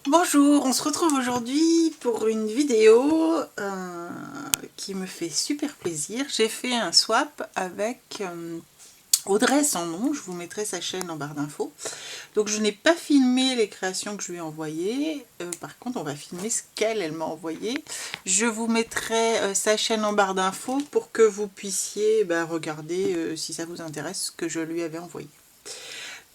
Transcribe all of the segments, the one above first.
Bonjour, on se retrouve aujourd'hui pour une vidéo qui me fait super plaisir. J'ai fait un swap avec Audrey sans nom, je vous mettrai sa chaîne en barre d'infos. Donc je n'ai pas filmé les créations que je lui ai envoyées, par contre on va filmer ce qu'elle m'a envoyé. Je vous mettrai sa chaîne en barre d'infos pour que vous puissiez regarder si ça vous intéresse ce que je lui avais envoyé.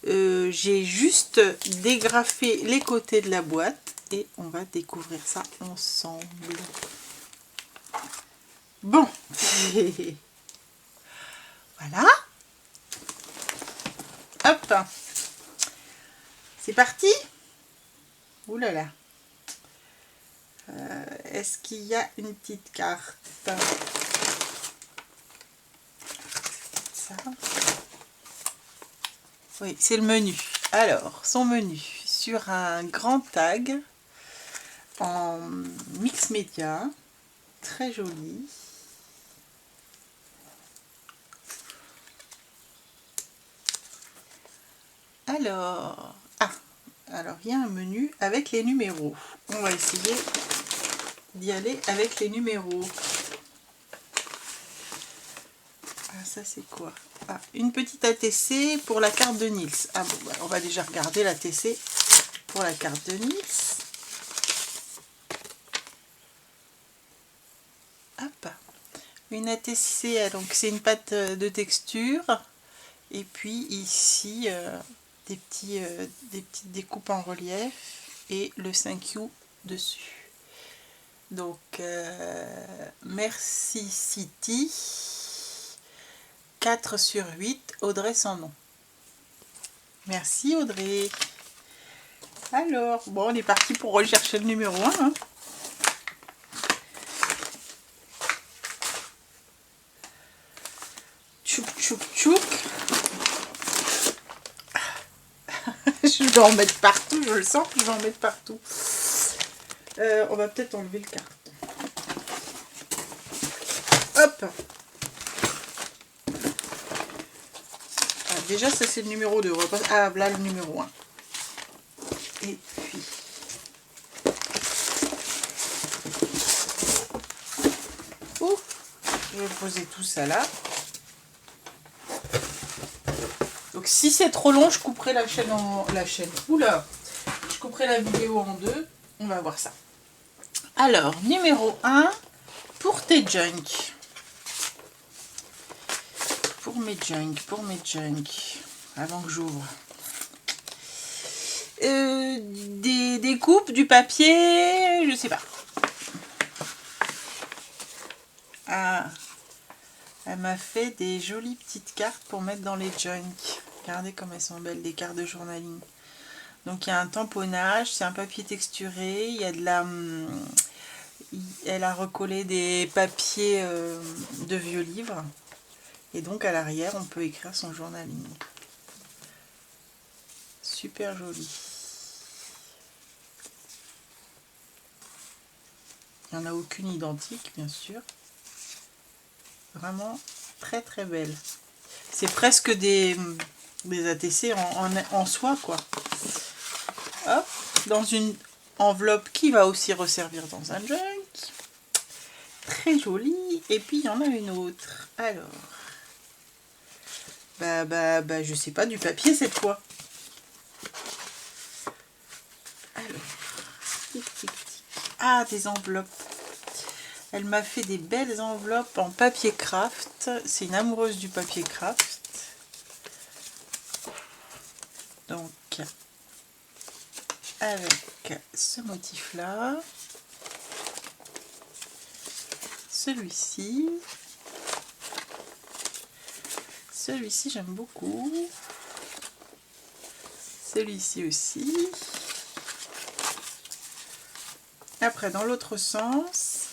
J'ai juste dégrafé les côtés de la boîte et on va découvrir ça ensemble. Bon, voilà. Hop, c'est parti. Ouh là là. Est-ce qu'il y a une petite carte? Ça. Oui, c'est le menu. Alors, son menu sur un grand tag en mix média, très joli. Alors, alors il y a un menu avec les numéros. On va essayer d'y aller avec les numéros. Ah, ça c'est quoi? Ah, une petite ATC pour la carte de Nils. Ah bon, on va déjà regarder l'ATC pour la carte de Nils. Hop, une ATC, donc c'est une pâte de texture. Et puis ici, des petites découpes en relief et le 5U dessus. Donc, Merci City, 4 sur 8, Audrey sans nom. Merci Audrey. Alors, bon, on est parti pour rechercher le numéro 1. Hein. Tchouk, tchouk, tchouk. Je vais en mettre partout, je le sens que je vais en mettre partout. On va peut-être enlever le carton. Hop. Ah, déjà, ça c'est le numéro 2. Ah, là le numéro 1. Et puis... Ouf, je vais poser tout ça là. Donc si c'est trop long, je couperai la chaîne en... Oula, je couperai la vidéo en deux. On va voir ça. Alors, numéro 1, pour tes junk. Pour mes junk. Avant que j'ouvre. Des coupes, du papier, je sais pas. Ah, elle m'a fait des jolies petites cartes pour mettre dans les junk. Regardez comme elles sont belles, des cartes de journaling. Donc il y a un tamponnage, c'est un papier texturé, il y a de la... Elle a recollé des papiers de vieux livres. Et donc à l'arrière, on peut écrire son journaling. Super joli. Il n'y en a aucune identique, bien sûr. Vraiment très très belle. C'est presque des ATC en soie, quoi. Hop, dans une enveloppe qui va aussi resservir dans un junk. Très jolie. Et puis il y en a une autre. Alors, je sais pas, du papier cette fois. Alors, tic, tic, tic. Ah, des enveloppes. Elle m'a fait des belles enveloppes en papier craft. C'est une amoureuse du papier craft. Donc, avec ce motif là, celui-ci j'aime beaucoup, celui-ci aussi. Après dans l'autre sens,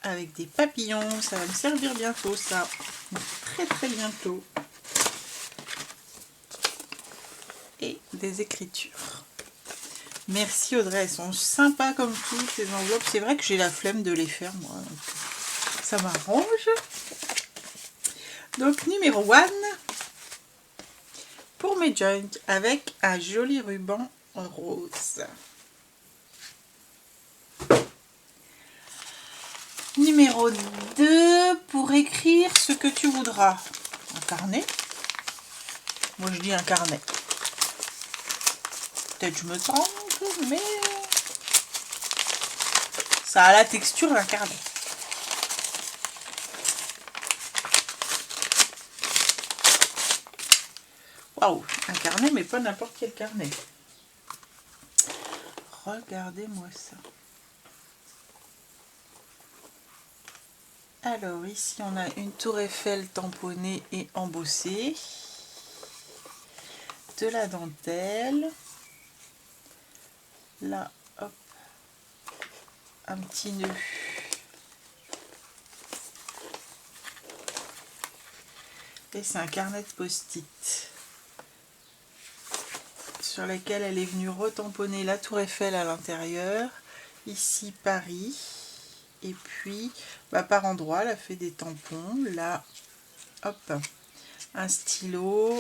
avec des papillons, ça va me servir bientôt ça, très très bientôt. Et des écritures. Merci Audrey, elles sont sympas comme tout ces enveloppes. C'est vrai que j'ai la flemme de les faire moi, donc ça m'arrange. Donc numéro 1, pour mes junk avec un joli ruban rose. Numéro 2, pour écrire ce que tu voudras. Un carnet. Moi je dis un carnet. Peut-être je me trompe, mais ça a la texture d'un carnet. Waouh, un carnet, mais pas n'importe quel carnet. Regardez-moi ça. Alors ici on a une tour Eiffel tamponnée et embossée, de la dentelle, là hop, un petit nœud, et c'est un carnet de post-it sur lequel elle est venue retamponner la tour Eiffel à l'intérieur, ici Paris. Et puis, par endroit, elle a fait des tampons. Là, hop, un stylo,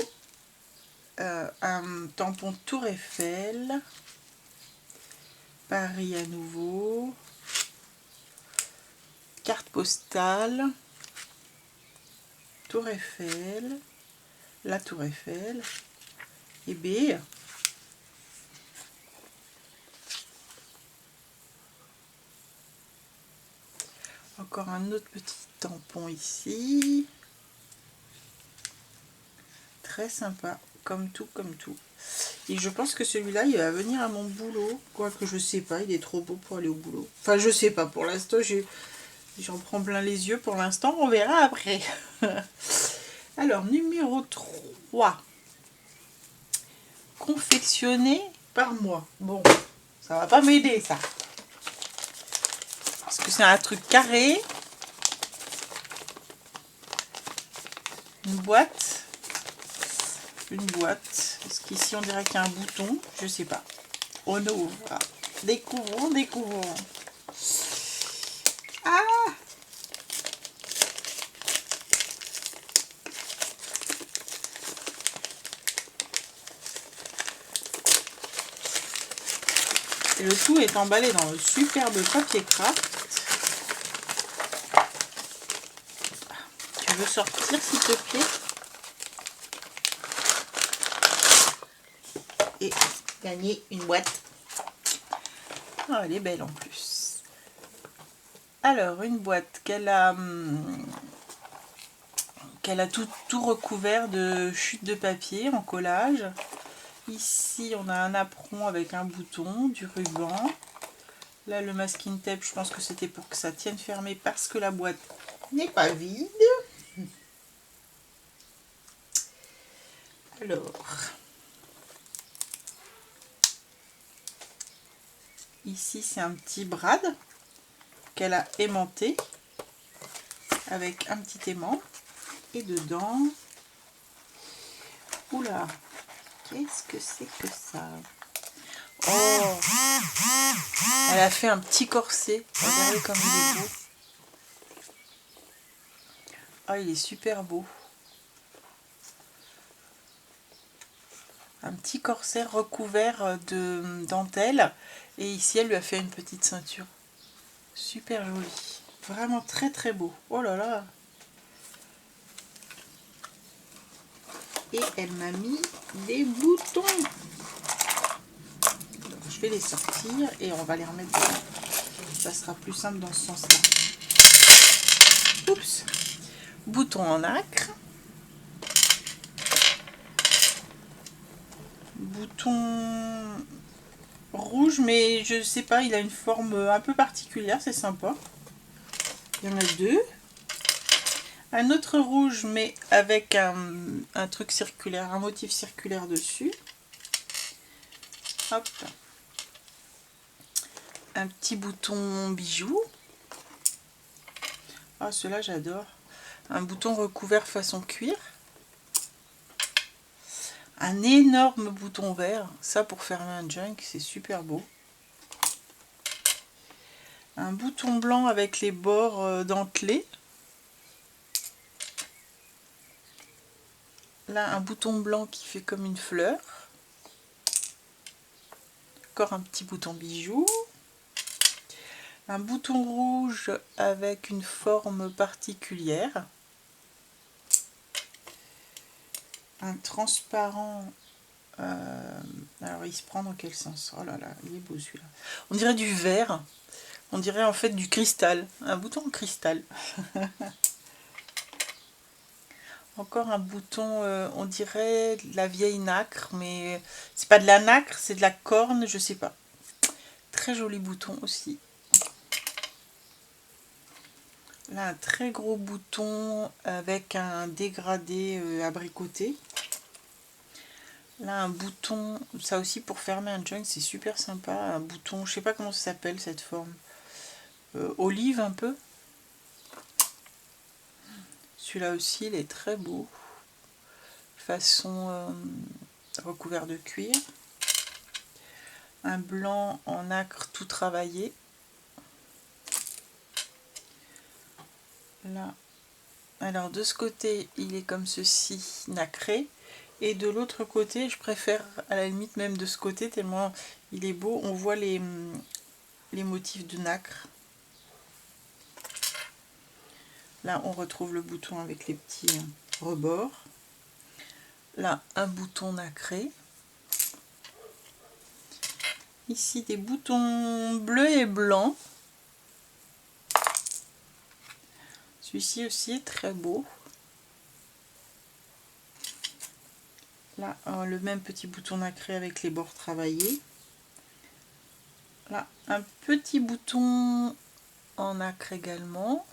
un tampon Tour Eiffel, Paris à nouveau, carte postale, Tour Eiffel, la Tour Eiffel, et B. Encore un autre petit tampon ici. Très sympa, comme tout, comme tout. Et je pense que celui-là, il va venir à mon boulot. Quoique je sais pas, il est trop beau pour aller au boulot. Enfin, je sais pas, pour l'instant, j'en prends plein les yeux. Pour l'instant, on verra après. Alors, numéro 3. Confectionné par moi. Bon, ça va pas m'aider, ça. Parce que c'est un truc carré. Une boîte. Est-ce qu'ici on dirait qu'il y a un bouton? Je sais pas. On ouvre. Découvrons, découvrons. Ah! Et le tout est emballé dans le superbe papier craft. Tu veux sortir, s'il te plaît? Et gagner une boîte. Oh, elle est belle en plus. Alors, une boîte qu'elle a tout recouvert de chutes de papier en collage. Ici, on a un apron avec un bouton, du ruban. Là, le masking tape, je pense que c'était pour que ça tienne fermé parce que la boîte n'est pas vide. Alors, ici, c'est un petit brad qu'elle a aimanté avec un petit aimant. Et dedans, oula, qu'est-ce que c'est que ça? Oh, elle a fait un petit corset. Regardez comme il est beau. Ah, il est super beau. Un petit corset recouvert de dentelle. Et ici, elle lui a fait une petite ceinture. Super joli. Vraiment très très beau. Oh là là. Et elle m'a mis des boutons. Donc, je vais les sortir et on va les remettre dedans. Ça sera plus simple dans ce sens-là. Oups. Bouton en nacre. Bouton rouge, mais je sais pas, il a une forme un peu particulière, c'est sympa. Il y en a deux. Un autre rouge, mais avec un truc circulaire, un motif circulaire dessus. Hop. Un petit bouton bijou. Ah, ceux-là, j'adore. Un bouton recouvert façon cuir. Un énorme bouton vert. Ça, pour fermer un junk, c'est super beau. Un bouton blanc avec les bords dentelés. Là, un bouton blanc qui fait comme une fleur. Encore un petit bouton bijou. Un bouton rouge avec une forme particulière. Un transparent. Alors, il se prend dans quel sens? Oh là là, il est beau celui-là. On dirait du verre. On dirait en fait du cristal. Un bouton en cristal. Encore un bouton, on dirait de la vieille nacre, mais c'est pas de la nacre, c'est de la corne, je sais pas. Très joli bouton aussi. Là, un très gros bouton avec un dégradé abricoté. Là, un bouton, ça aussi pour fermer un joint, c'est super sympa. Un bouton, je sais pas comment ça s'appelle cette forme. Olive un peu. Celui-là aussi, il est très beau. Façon recouvert de cuir. Un blanc en nacre tout travaillé. Là, alors de ce côté, il est comme ceci, nacré. Et de l'autre côté, je préfère à la limite même de ce côté, tellement il est beau. On voit les motifs de nacre. Là, on retrouve le bouton avec les petits rebords. Là, un bouton nacré. Ici, des boutons bleus et blancs. Celui-ci aussi est très beau. Là, le même petit bouton nacré avec les bords travaillés. Là, un petit bouton en nacre également.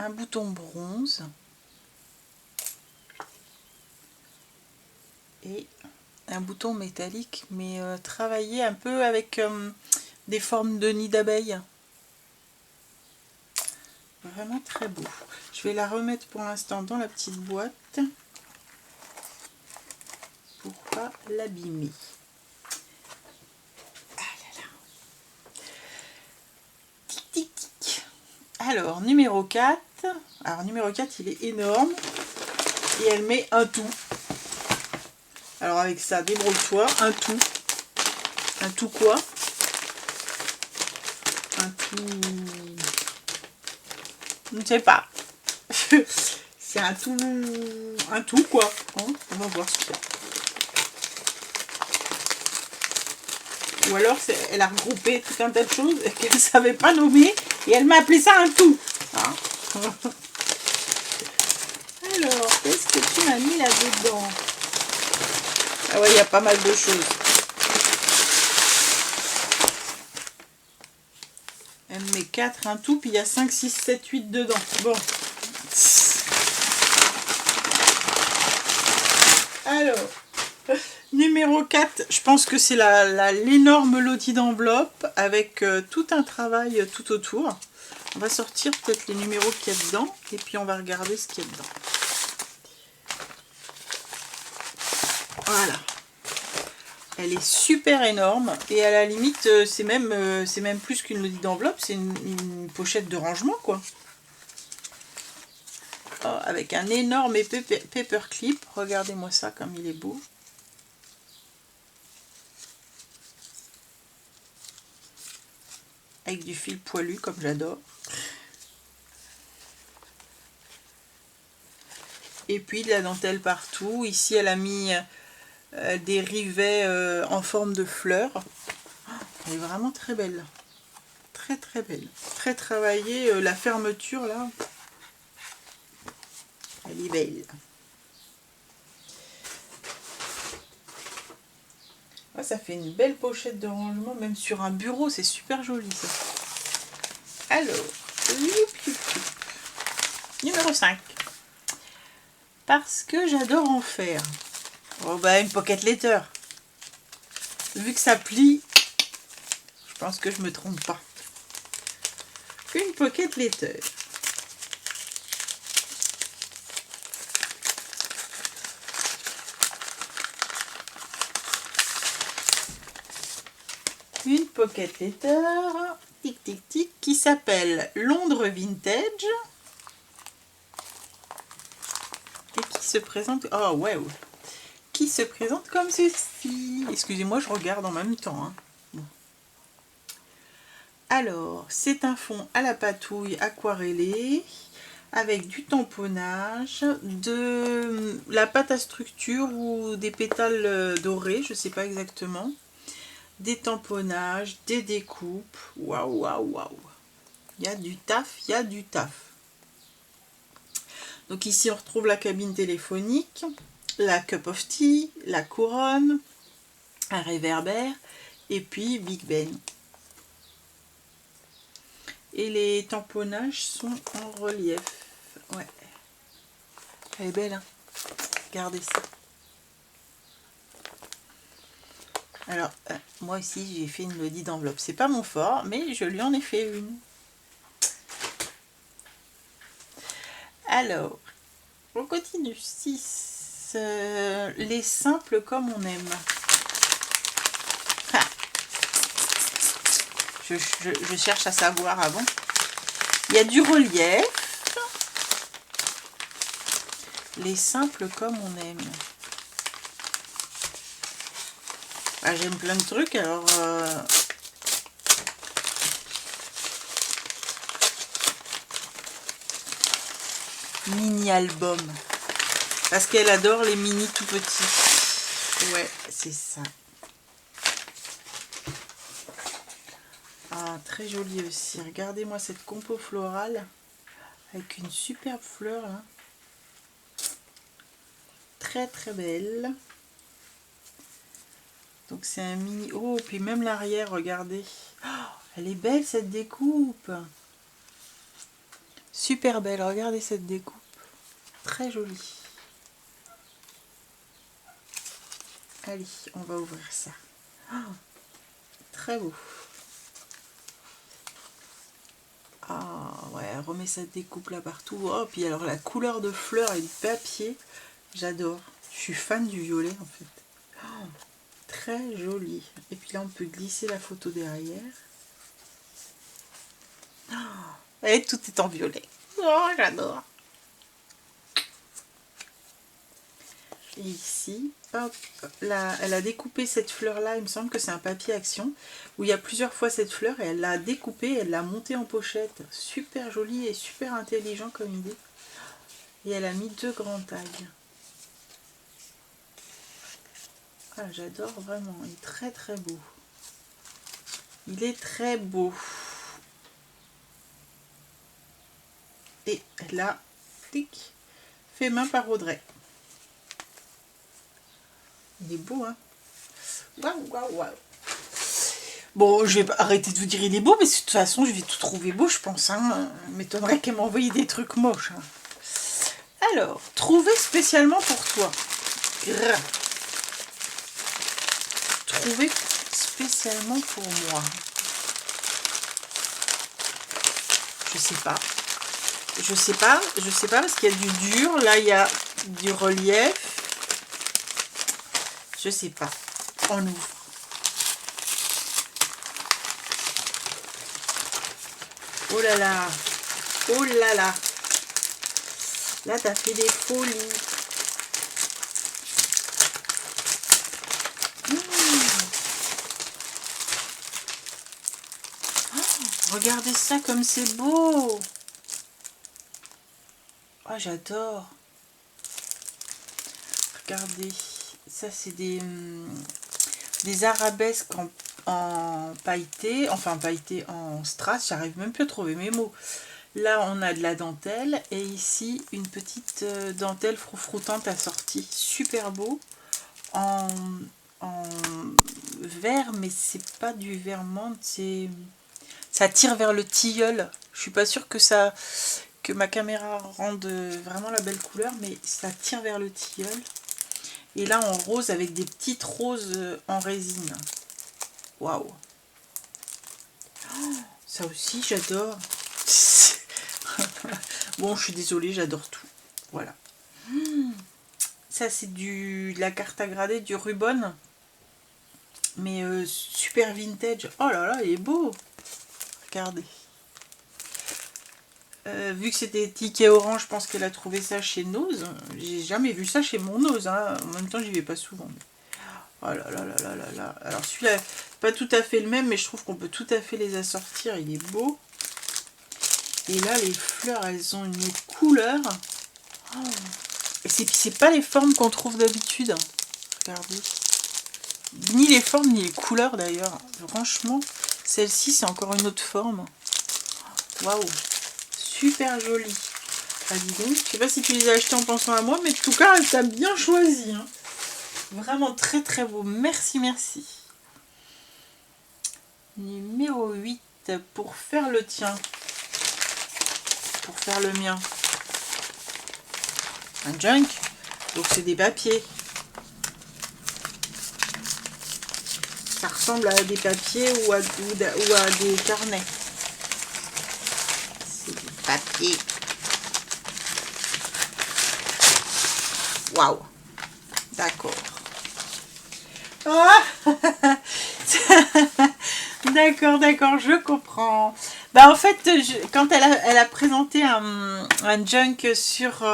Un bouton bronze. Et un bouton métallique, mais travaillé un peu avec des formes de nid d'abeille. Vraiment très beau. Je vais la remettre pour l'instant dans la petite boîte pour pas l'abîmer. Ah là là. Tic tic tic. Alors numéro 4. Alors numéro 4 il est énorme et elle met un tout. Alors avec ça, débrouille-toi, un tout. Un tout quoi? Un tout... Je ne sais pas. C'est un tout quoi. Hein, on va voir ce qu'il y a. Ou alors elle a regroupé tout un tas de choses qu'elle ne savait pas nommer et elle m'a appelé ça un tout. Hein. Alors, qu'est-ce que tu m'as mis là-dedans? Ah ouais, il y a pas mal de choses. Elle met 4, un tout, puis il y a 5, 6, 7, 8 dedans. Bon. Alors, numéro 4, je pense que c'est l'énorme loti d'enveloppe avec tout un travail tout autour. On va sortir peut-être les numéros qu'il y a dedans et puis on va regarder ce qu'il y a dedans. Voilà. Elle est super énorme et à la limite c'est même plus qu'une loti d'enveloppe, c'est une pochette de rangement quoi. Oh, avec un énorme paperclip, regardez-moi ça comme il est beau. Avec du fil poilu comme j'adore. Et puis de la dentelle partout. Ici elle a mis des rivets en forme de fleurs. Elle est vraiment très belle. Très très belle. Très travaillée. La fermeture là. Elle est belle. Ah, ça fait une belle pochette de rangement. Même sur un bureau. C'est super joli ça. Alors. Numéro 5. Parce que j'adore en faire. Oh bah une pocket letter. Vu que ça plie, je pense que je me trompe pas. Une pocket letter. Une pocket letter, tic tic tic, qui s'appelle Londres Vintage. se présente... Oh, ouais. Qui se présente comme ceci. Excusez-moi, je regarde en même temps. Hein. Bon. Alors, c'est un fond à la patouille aquarellé avec du tamponnage, de la pâte à structure ou des pétales dorés, je ne sais pas exactement. Des tamponnages, des découpes. Waouh, waouh, waouh. Il y a du taf, il y a du taf. Donc ici, on retrouve la cabine téléphonique, la cup of tea, la couronne, un réverbère et puis Big Ben. Et les tamponnages sont en relief. Ouais. Elle est belle, hein. Regardez ça. Alors, moi ici, j'ai fait une lodi d'enveloppe. C'est pas mon fort, mais je lui en ai fait une. Alors, on continue. 6. Les simples comme on aime. Ah. Je cherche à savoir avant. Il y a du relief. Les simples comme on aime. Ah, j'aime plein de trucs, alors... Mini-album. Parce qu'elle adore les mini tout petits. Ouais, c'est ça. Ah, très joli aussi. Regardez-moi cette compo florale. Avec une superbe fleur, là. Très, très belle. Donc c'est un mini... Oh, puis même l'arrière, regardez. Oh, elle est belle cette découpe. Super belle, regardez cette découpe. Très jolie. Allez, on va ouvrir ça. Oh, très beau. Ah ouais, elle remet cette découpe là partout. Oh, puis alors la couleur de fleurs et du papier, j'adore. Je suis fan du violet en fait. Oh, très joli. Et puis là, on peut glisser la photo derrière. Oh, et tout est en violet. Oh, j'adore. Et ici, hop, là, elle a découpé cette fleur-là. Il me semble que c'est un papier action où il y a plusieurs fois cette fleur et elle l'a découpée, elle l'a montée en pochette. Super joli et super intelligent comme idée. Et elle a mis 2 grands tags. Ah, j'adore vraiment, il est très très beau. Il est très beau. Et là, clic, fait main par Audrey. Il est beau, hein. Waouh, waouh, waouh. Bon, je vais arrêter de vous dire il est beau, mais de toute façon, je vais tout trouver beau, je pense. Hein. M'étonnerait qu'elle m'envoie des trucs moches. Hein. Alors, trouver spécialement pour toi. Trouver spécialement pour moi. Je sais pas. Je sais pas parce qu'il y a du dur. Là, il y a du relief. Je sais pas. On ouvre. Oh là là. Oh là là. Là, t'as fait des folies. Oh, regardez ça comme c'est beau. Oh, j'adore. Regardez. Ça, c'est des arabesques en pailleté. Enfin, pailleté en strass. J'arrive même plus à trouver mes mots. Là, on a de la dentelle. Et ici, une petite dentelle froufroutante assortie. Super beau. En vert, mais c'est pas du vert menthe. C'est... Ça tire vers le tilleul. Je suis pas sûre que ma caméra rende vraiment la belle couleur, mais ça tire vers le tilleul. Et là en rose avec des petites roses en résine. Waouh. Ça aussi j'adore. Bon, je suis désolée, j'adore tout. Voilà. Ça c'est de la carte à grader, du Rubon. Mais super vintage. Oh là là, il est beau. Regardez. Vu que c'était ticket orange, je pense qu'elle a trouvé ça chez Nose. J'ai jamais vu ça chez mon Nose. Hein. En même temps, j'y vais pas souvent. Oh là là là là là là. Alors celui-là, pas tout à fait le même, mais je trouve qu'on peut tout à fait les assortir. Il est beau. Et là, les fleurs, elles ont une couleur. Oh. Et c'est pas les formes qu'on trouve d'habitude. Regardez. Ni les formes, ni les couleurs d'ailleurs. Franchement, celle-ci, c'est encore une autre forme. Waouh. Super jolie. Ah, dis donc. Je sais pas si tu les as achetés en pensant à moi, mais en tout cas, elle t'a bien choisi. Hein. Vraiment très très beau. Merci, merci. Numéro 8. Pour faire le tien. Pour faire le mien. Un junk. Donc c'est des papiers. Ça ressemble à des papiers ou à des carnets. C'est du papier. Waouh. D'accord. Ah d'accord, d'accord, je comprends. Bah en fait, quand elle a présenté un junk sur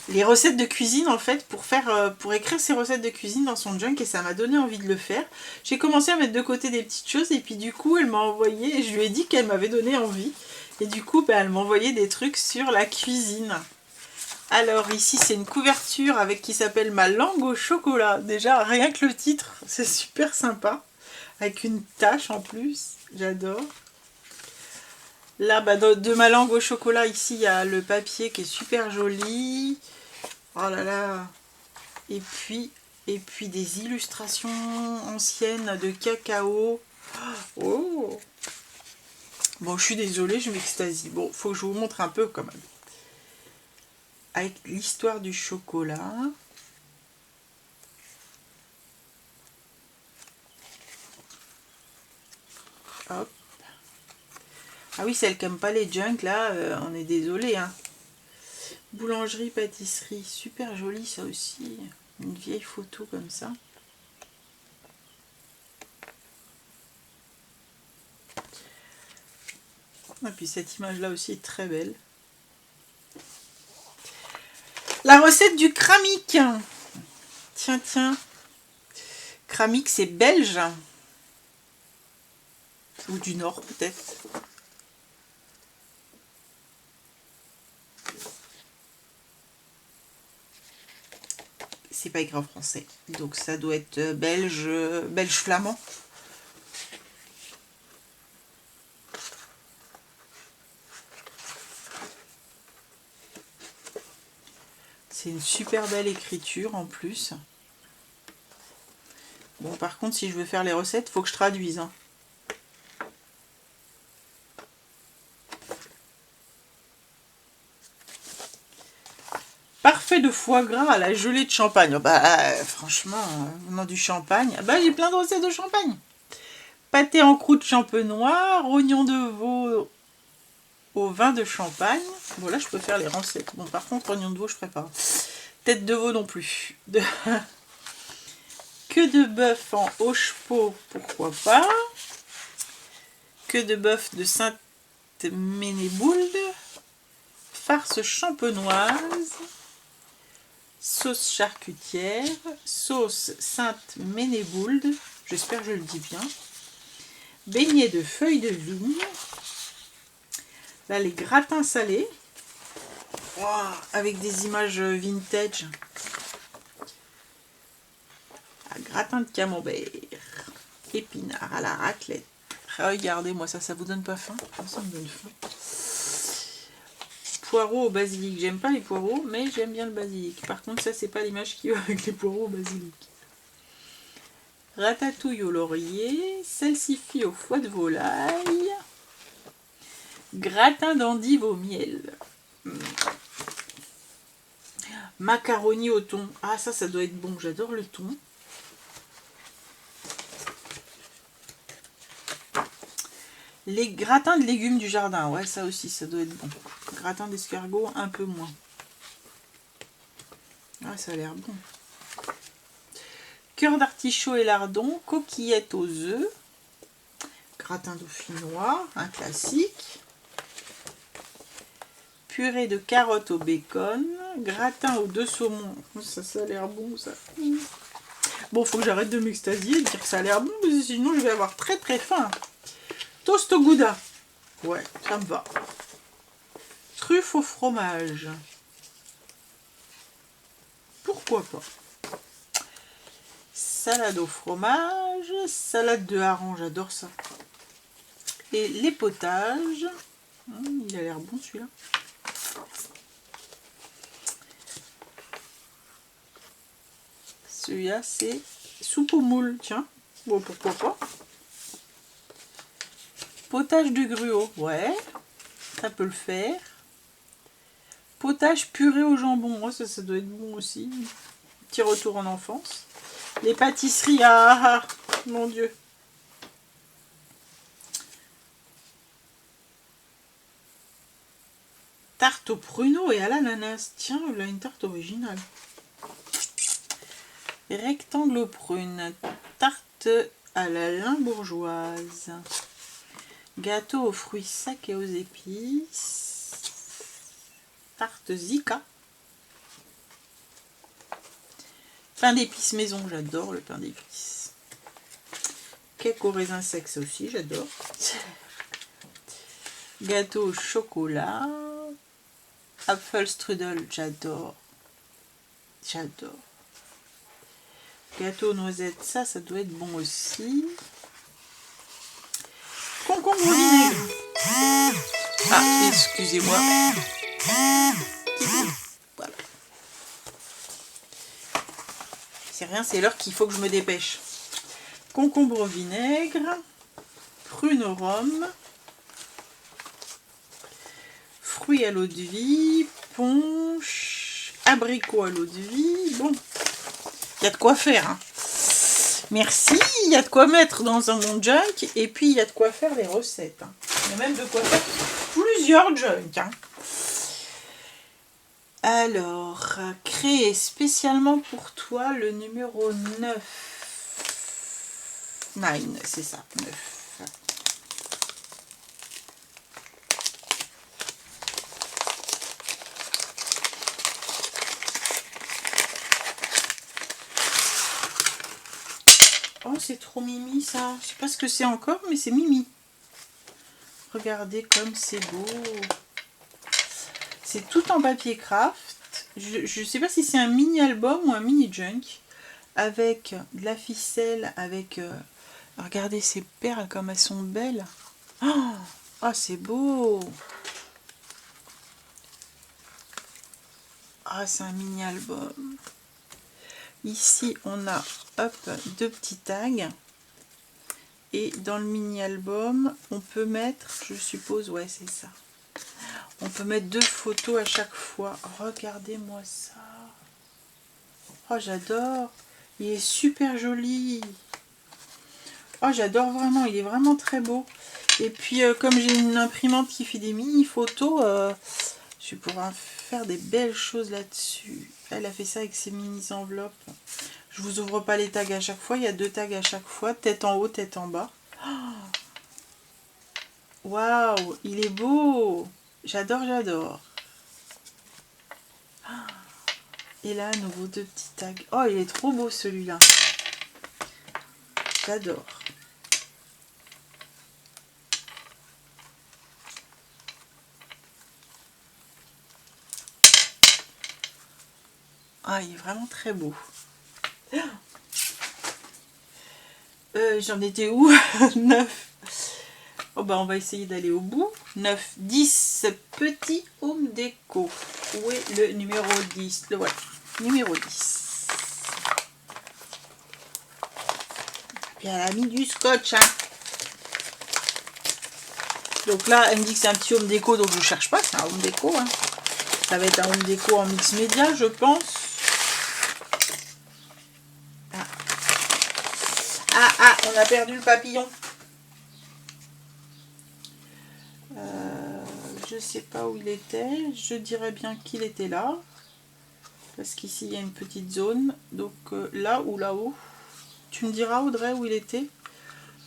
les recettes de cuisine, en fait, pour écrire ses recettes de cuisine dans son junk, et ça m'a donné envie de le faire. J'ai commencé à mettre de côté des petites choses, et puis du coup, elle m'a envoyé, et je lui ai dit qu'elle m'avait donné envie. Et du coup, bah, elle m'a envoyé des trucs sur la cuisine. Alors ici, c'est une couverture avec qui s'appelle Ma langue au chocolat. Déjà, rien que le titre, c'est super sympa. Avec une tache en plus, j'adore. Là, bah, de Ma langue au chocolat, ici, il y a le papier qui est super joli. Oh là là. Et puis des illustrations anciennes de cacao. Oh. Bon, je suis désolée, je m'extasie. Bon, faut que je vous montre un peu quand même. Avec l'histoire du chocolat. Hop. Ah oui, celle qui n'aime pas les junks, là, on est désolé. Hein. Boulangerie, pâtisserie, super joli ça aussi. Une vieille photo comme ça. Et puis cette image-là aussi est très belle. La recette du kramiq. Tiens, tiens. Kramiq, c'est belge. Ou du Nord, peut-être. C'est pas écrit en français. Donc ça doit être belge flamand. C'est une super belle écriture en plus. Bon, par contre, si je veux faire les recettes, il faut que je traduise. Hein. Parfait de foie gras à la gelée de champagne. Bah, franchement, venant du champagne, bah, j'ai plein de recettes de champagne. Pâté en croûte champenois, oignon de veau au vin de champagne. Bon, là, je peux faire les recettes. Bon, par contre, oignon de veau, je ferai pas. Tête de veau non plus. Que de bœuf en hochepeau, pourquoi pas. Que de bœuf de Sainte-Ménéboulde. Farce champenoise. Sauce charcutière. Sauce Sainte-Ménéboulde. J'espère que je le dis bien. Beignets de feuilles de vigne. Là, les gratins salés. Wow, avec des images vintage. Gratin de camembert. Épinards à la raclette. Regardez-moi ça, ça vous donne pas faim? Ça me donne faim. Poireaux au basilic. J'aime pas les poireaux, mais j'aime bien le basilic. Par contre, ça, c'est pas l'image qui va avec les poireaux au basilic. Ratatouille au laurier. Salsifis au foie de volaille. Gratin d'endive au miel. Macaroni au thon. Ah, ça doit être bon. J'adore le thon. Les gratins de légumes du jardin. Ouais, ça aussi, ça doit être bon. Gratin d'escargot, un peu moins. Ah, ça a l'air bon. Cœur d'artichaut et lardon. Coquillettes aux œufs. Gratin dauphinois, un classique. purée de carottes au bacon, gratin aux 2 saumons. Ça a l'air bon ça. Bon, faut que j'arrête de m'extasier et de dire que ça a l'air bon, parce que sinon je vais avoir très très faim. Toast au gouda. Ouais, ça me va. Truffe au fromage. Pourquoi pas. Salade au fromage, salade de hareng, j'adore ça. Et les potages. Il a l'air bon celui-là. Celui-là, c'est soupe aux moules. Tiens, bon, pourquoi pas. Potage de gruau, ouais, ça peut le faire. Potage purée au jambon, oh, ça doit être bon aussi. Petit retour en enfance. Les pâtisseries, ah, mon Dieu. Tarte au pruneau et à l'ananas. Tiens, là une tarte originale. Rectangle aux prunes. Tarte à la limbourgeoise. Gâteau aux fruits secs et aux épices. Tarte Zika. Pain d'épices maison, j'adore le pain d'épices. Cake au raisin sec, ça aussi, j'adore. Gâteau au chocolat. Apfelstrudel, j'adore. J'adore. Gâteau aux noisettes, ça doit être bon aussi. Concombre au vinaigre. Ah, excusez-moi. Voilà. C'est rien, c'est l'heure qu'il faut que je me dépêche. Concombre au vinaigre. Prune au rhum. Fruits à l'eau de vie. Punch. Abricot à l'eau de vie. Bon, il y a de quoi faire. Hein. Merci, il y a de quoi mettre dans un bon junk. Et puis, il y a de quoi faire les recettes. Hein. Il y a même de quoi faire plusieurs junks. Hein. Alors, créer spécialement pour toi le numéro 9. 9, c'est ça, 9. Oh, c'est trop mimi ça. Je sais pas ce que c'est encore, mais c'est mimi. Regardez comme c'est beau. C'est tout en papier craft. Je sais pas si c'est un mini album ou un mini junk. Avec de la ficelle, avec... regardez ces perles comme elles sont belles. Oh, oh c'est beau. Ah, c'est un mini album. Ici, on a, hop, 2 petits tags. Et dans le mini album, on peut mettre, je suppose, ouais, c'est ça. On peut mettre 2 photos à chaque fois. Regardez-moi ça. Oh, j'adore. Il est super joli. Oh, j'adore vraiment. Il est vraiment très beau. Et puis, comme j'ai une imprimante qui fait des mini photos, je vais pouvoir faire des belles choses là-dessus. Elle a fait ça avec ses mini enveloppes. Je vous ouvre pas les tags à chaque fois. Il y a 2 tags à chaque fois. Tête en haut, tête en bas. Waouh, wow, il est beau. J'adore, j'adore. Et là, à nouveau 2 petits tags. Oh, il est trop beau celui-là. J'adore. Ah, il est vraiment très beau. J'en étais où? 9. Oh bah on va essayer d'aller au bout. 9, 10 petits home déco. Où est le numéro 10? Le voilà. Numéro 10. Puis elle a mis du scotch. Hein. Donc là, elle me dit que c'est un petit home déco, donc je ne cherche pas, c'est un home déco. Hein. Ça va être un home déco en mix média, je pense. Ah, on a perdu le papillon. Je sais pas où il était. Je dirais bien qu'il était là. Parce qu'ici, il y a une petite zone. Donc là ou là-haut. Tu me diras, Audrey, où il était.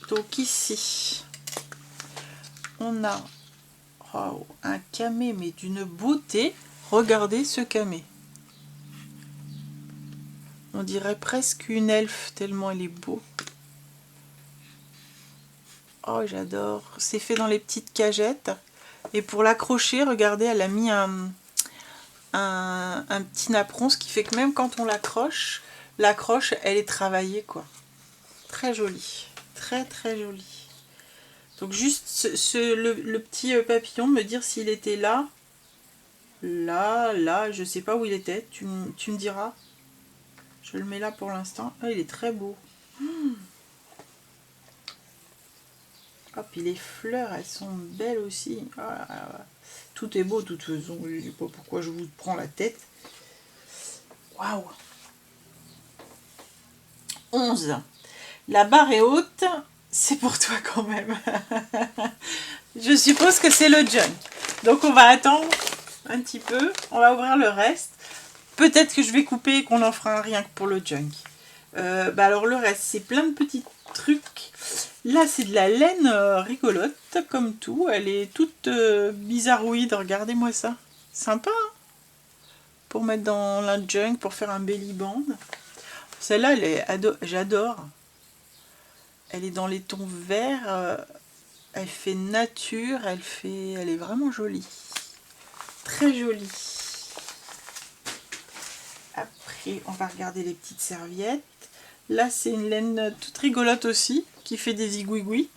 Donc ici, on a... Oh, un camé, mais d'une beauté. Regardez ce camé. On dirait presque une elfe, tellement elle est beau. Oh, j'adore. C'est fait dans les petites cagettes. Et pour l'accrocher, regardez, elle a mis un petit napperon, ce qui fait que même quand on l'accroche, elle est travaillée, quoi. Très jolie. Très, très jolie. Donc juste le petit papillon, me dire s'il était là. Là, je sais pas où il était. Tu me diras. Je le mets là pour l'instant. Ah, il est très beau. Ah, puis les fleurs, elles sont belles aussi. Ah, tout est beau de toute façon. Je ne sais pas pourquoi je vous prends la tête. Waouh. 11. La barre est haute. C'est pour toi quand même. Je suppose que c'est le junk. Donc on va attendre un petit peu. On va ouvrir le reste. Peut-être que je vais couper et qu'on en fera un rien que pour le junk. Alors le reste, c'est plein de petits trucs. Là, c'est de la laine rigolote, comme tout. Elle est toute bizarroïde. Regardez-moi ça. Sympa, hein, pour mettre dans la junk, pour faire un belly band. Celle-là, j'adore. Elle est dans les tons verts. Elle fait nature. Elle est vraiment jolie. Très jolie. Après, on va regarder les petites serviettes. Là, c'est une laine toute rigolote aussi, qui fait des zigouigouis.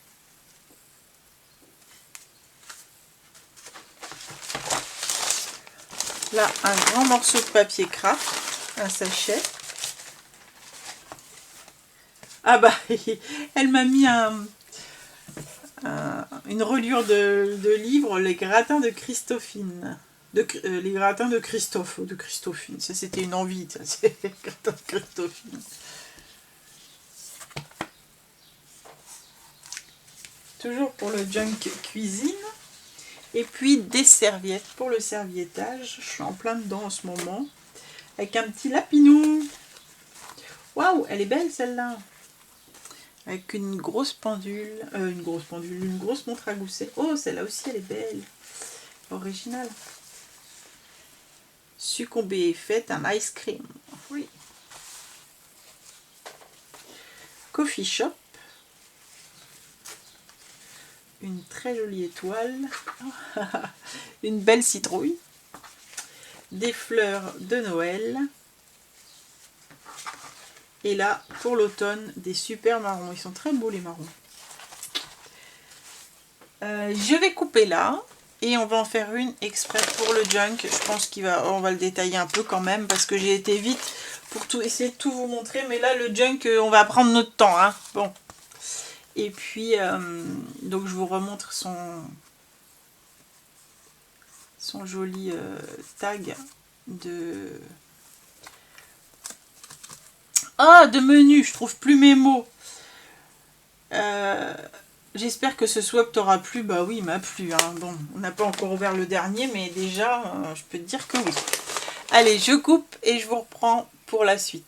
Là, un grand morceau de papier craft, un sachet. Ah bah, elle m'a mis une reliure de livre, les gratins de Christophine. Les gratins de Christophe, de Christophine. Ça, c'était une envie, ça, c'est les gratins de Christophine. Toujours pour le junk cuisine. Et puis des serviettes pour le serviettage. Je suis en plein dedans en ce moment. Avec un petit lapinou. Waouh, elle est belle celle-là. Avec une grosse pendule. Une grosse montre à gousset. Oh, celle-là aussi, elle est belle. Originale. Succomber, faites un ice cream. Oui. Coffee shop. Une très jolie étoile. Une belle citrouille. Des fleurs de Noël. Et là, pour l'automne, des super marrons. Ils sont très beaux les marrons. Je vais couper là. Et on va en faire une exprès pour le junk. Je pense on va le détailler un peu quand même. Parce que j'ai été vite pour essayer de tout vous montrer. Mais là, le junk, on va prendre notre temps. Hein. Bon. Et puis, donc je vous remontre son joli tag de... Ah, de menu, je trouve plus mes mots. J'espère que ce swap t'aura plu. Bah oui, il m'a plu. Hein. Bon, on n'a pas encore ouvert le dernier, mais déjà, je peux te dire que oui. Allez, je coupe et je vous reprends pour la suite.